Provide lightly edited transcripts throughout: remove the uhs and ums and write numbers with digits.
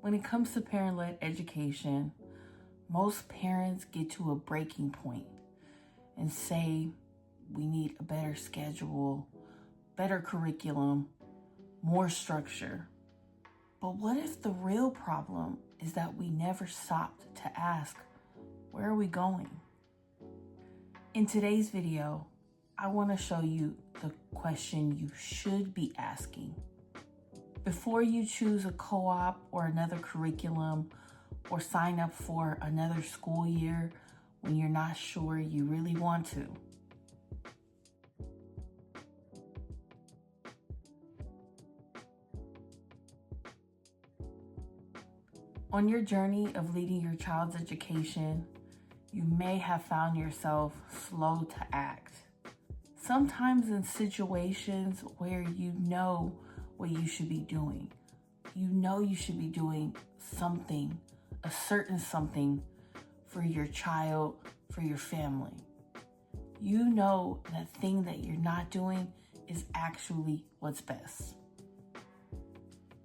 When it comes to parent-led education, most parents get to a breaking point and say, we need a better schedule, better curriculum, more structure. But what if the real problem is that we never stopped to ask, where are we going? In today's video, I want to show you the question you should be asking. Before you choose a co-op or another curriculum or sign up for another school year when you're not sure you really want to. On your journey of leading your child's education, you may have found yourself slow to act. Sometimes in situations where you know what you should be doing. You know you should be doing something, a certain something for your child, for your family. You know that thing that you're not doing is actually what's best.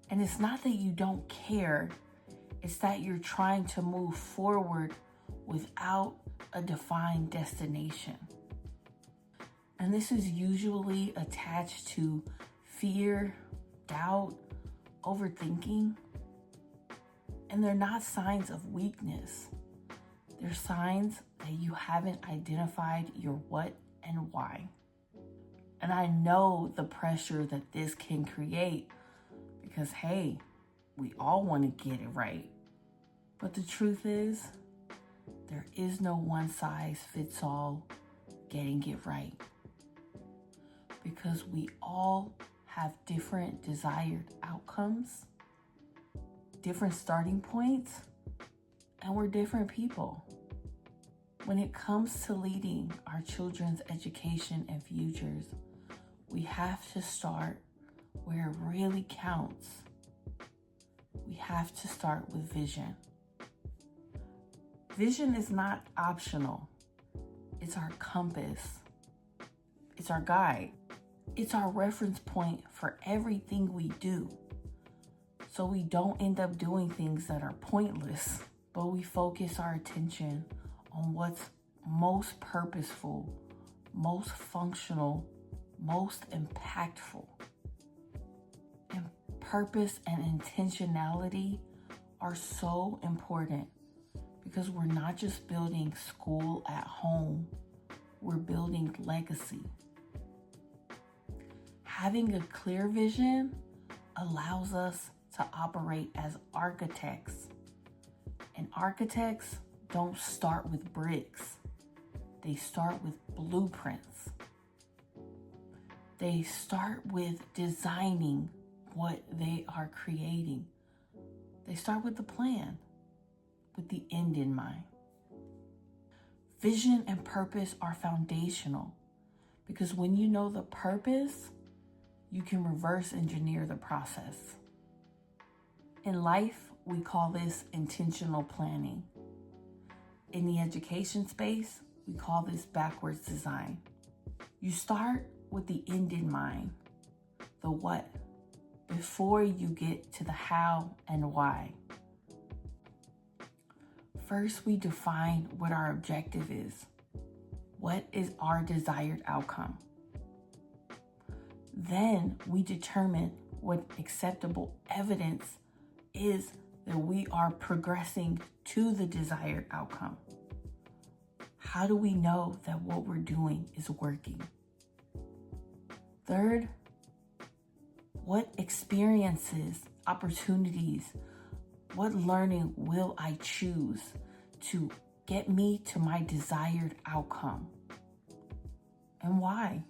And it's not that you don't care, it's that you're trying to move forward without a defined destination. And this is usually attached to fear, doubt, overthinking. And they're not signs of weakness. They're signs that you haven't identified your what and why. And I know the pressure that this can create because, hey, we all want to get it right. But the truth is, there is no one size fits all getting it right. Because we all have different desired outcomes, different starting points, and we're different people. When it comes to leading our children's education and futures, we have to start where it really counts. We have to start with vision. Vision is not optional. It's our compass. It's our guide. It's our reference point for everything we do. So we don't end up doing things that are pointless, but we focus our attention on what's most purposeful, most functional, most impactful. And purpose and intentionality are so important because we're not just building school at home, we're building legacy. Having a clear vision allows us to operate as architects. And architects don't start with bricks. They start with blueprints. They start with designing what they are creating. They start with the plan, with the end in mind. Vision and purpose are foundational because when you know the purpose, you can reverse engineer the process. In life, we call this intentional planning. In the education space, we call this backwards design. You start with the end in mind, the what, before you get to the how and why. First, we define what our objective is. What is our desired outcome? Then we determine what acceptable evidence is that we are progressing to the desired outcome. How do we know that what we're doing is working? Third, what experiences, opportunities, what learning will I choose to get me to my desired outcome? And why?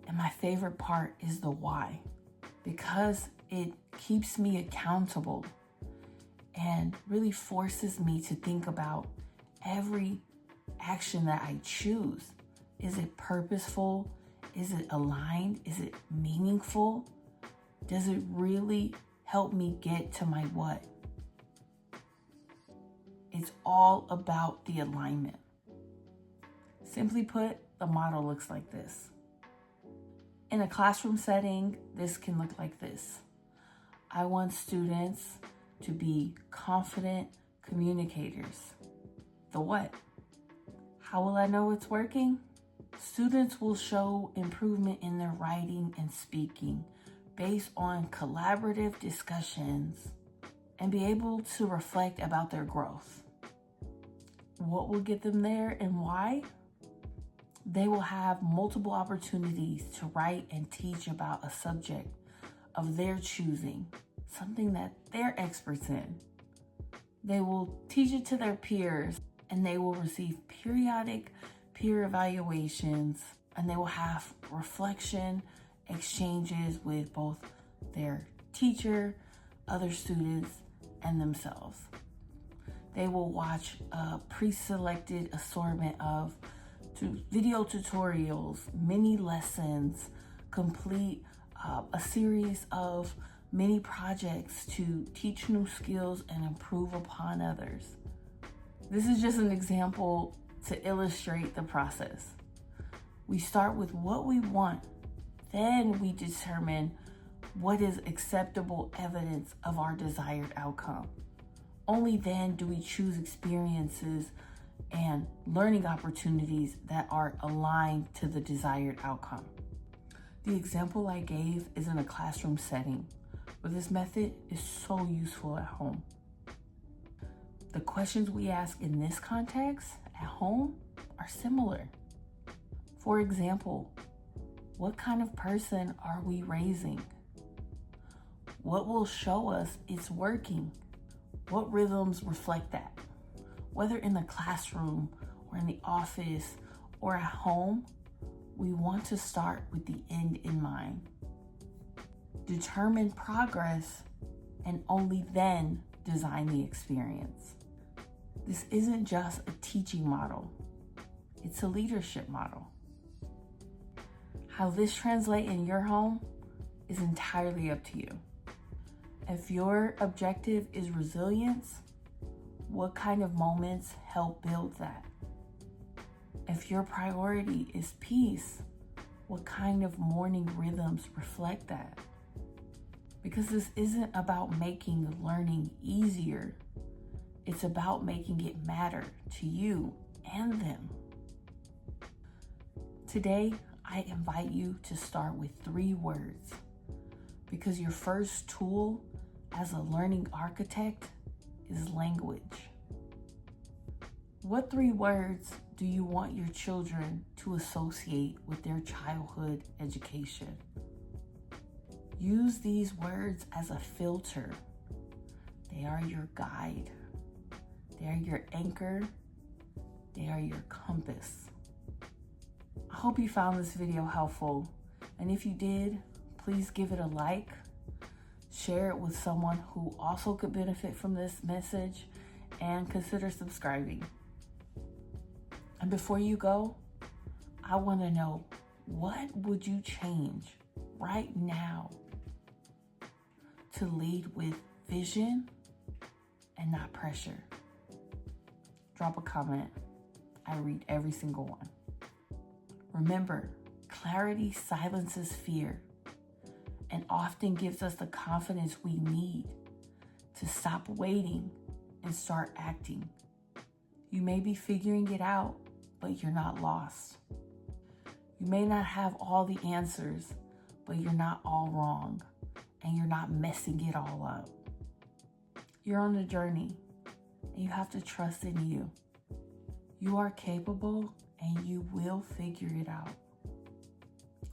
And my favorite part is the why, because it keeps me accountable and really forces me to think about every action that I choose. Is it purposeful? Is it aligned? Is it meaningful? Does it really help me get to my what? It's all about the alignment. Simply put, the model looks like this. In a classroom setting, this can look like this. I want students to be confident communicators. The what? How will I know it's working? Students will show improvement in their writing and speaking based on collaborative discussions and be able to reflect about their growth. What will get them there and why? They will have multiple opportunities to write and teach about a subject of their choosing, something that they're experts in. They will teach it to their peers, and they will receive periodic peer evaluations, and they will have reflection exchanges with both their teacher, other students, and themselves. They will watch a pre-selected assortment of video tutorials, mini lessons, complete a series of mini projects to teach new skills and improve upon others. This is just an example to illustrate the process. We start with what we want, then we determine what is acceptable evidence of our desired outcome. Only then do we choose experiences and learning opportunities that are aligned to the desired outcome. The example I gave is in a classroom setting, but this method is so useful at home. The questions we ask in this context at home are similar. For example, what kind of person are we raising? What will show us it's working? What rhythms reflect that? Whether in the classroom or in the office or at home, we want to start with the end in mind. Determine progress and only then design the experience. This isn't just a teaching model, it's a leadership model. How this translates in your home is entirely up to you. If your objective is resilience, what kind of moments help build that? If your priority is peace, what kind of morning rhythms reflect that? Because this isn't about making learning easier. It's about making it matter to you and them. Today, I invite you to start with 3 words, because your first tool as a learning architect is language. What 3 words do you want your children to associate with their childhood education? Use these words as a filter. They are your guide. They are your anchor. They are your compass. I hope you found this video helpful. And if you did, please give it a like. Share it with someone who also could benefit from this message, and consider subscribing. And before you go, I want to know, what would you change right now to lead with vision and not pressure? Drop a comment. I read every single one. Remember, clarity silences fear and often gives us the confidence we need to stop waiting and start acting. You may be figuring it out, but you're not lost. You may not have all the answers, but you're not all wrong, and you're not messing it all up. You're on a journey, and you have to trust in you. You are capable, and you will figure it out.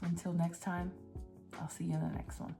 Until next time, I'll see you in the next one.